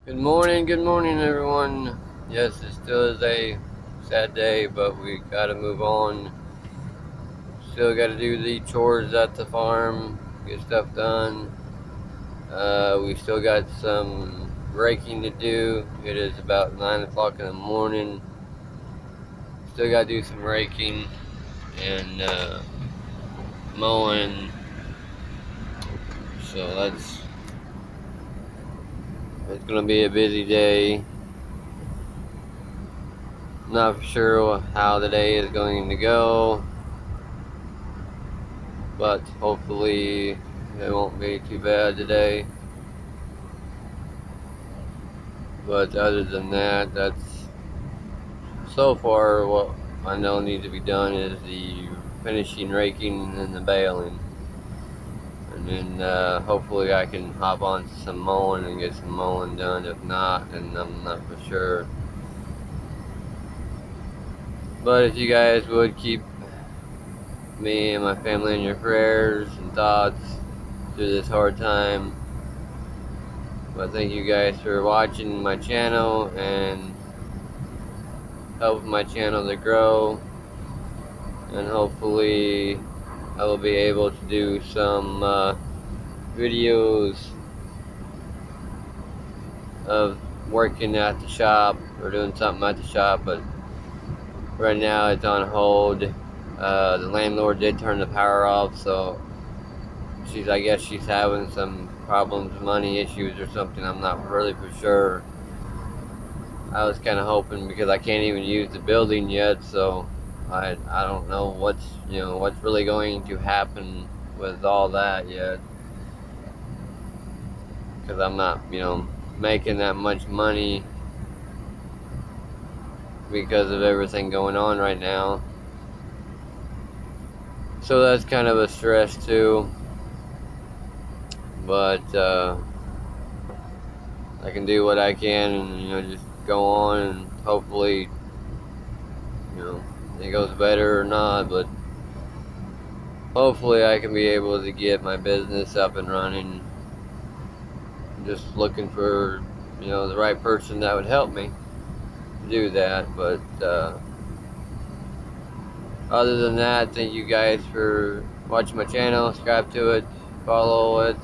Good morning, everyone. Yes, it still is a sad day, but we gotta move on. Still gotta do the chores at the farm, get stuff done. We still got some raking to do. It is about 9 o'clock in the morning. Still gotta do some raking and mowing. So it's gonna be a busy day. Not for sure how the day is going to go, but hopefully it won't be too bad today. But other than that, that's so far what I know needs to be done is the finishing raking and the baling. And then hopefully I can hop on some mowing and get some mowing done. If not, then I'm not for sure. But if you guys would keep me and my family in your prayers and thoughts through this hard time. But thank you guys for watching my channel and helping my channel to grow. And hopefully I will be able to do some videos of working at the shop or doing something at the shop, but right now it's on hold. The landlord did turn the power off, so I guess she's having some problems, money issues or something. I'm not really for sure. I was kind of hoping, because I can't even use the building yet, so I don't know what's really going to happen with all that yet, because I'm not making that much money because of everything going on right now. So that's kind of a stress too, but I can do what I can and just go on, and hopefully it goes better or not, but hopefully I can be able to get my business up and running. I'm just looking for the right person that would help me do that. But other than that, thank you guys for watching my channel. Subscribe to it, follow it.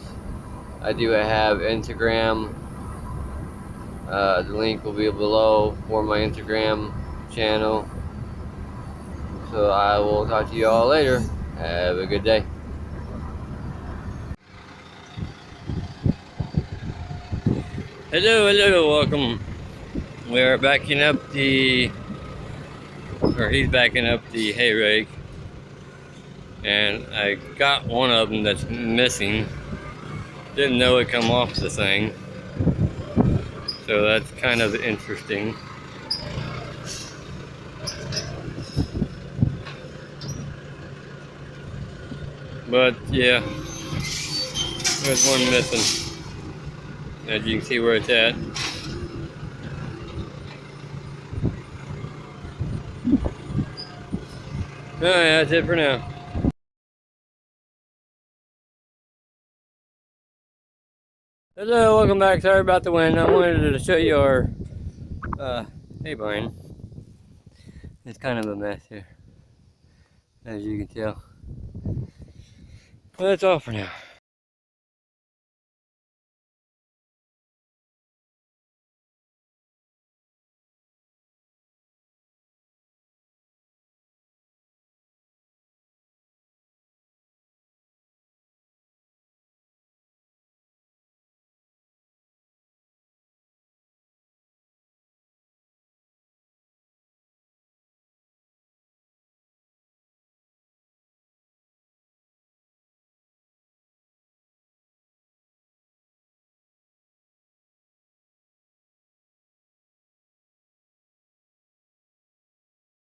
I do have Instagram. The link will be below for my Instagram channel. So I will talk to you all later. Have a good day. Hello, welcome. We're backing up he's backing up the hay rake, and I got one of them that's missing. Didn't know it come off the thing, so that's kind of interesting. But yeah, there's one missing, as you can see where it's at. Alright, that's it for now. Hello, welcome back. Sorry about the wind. I wanted to show you our hay barn. It's kind of a mess here, as you can tell. But that's all for now.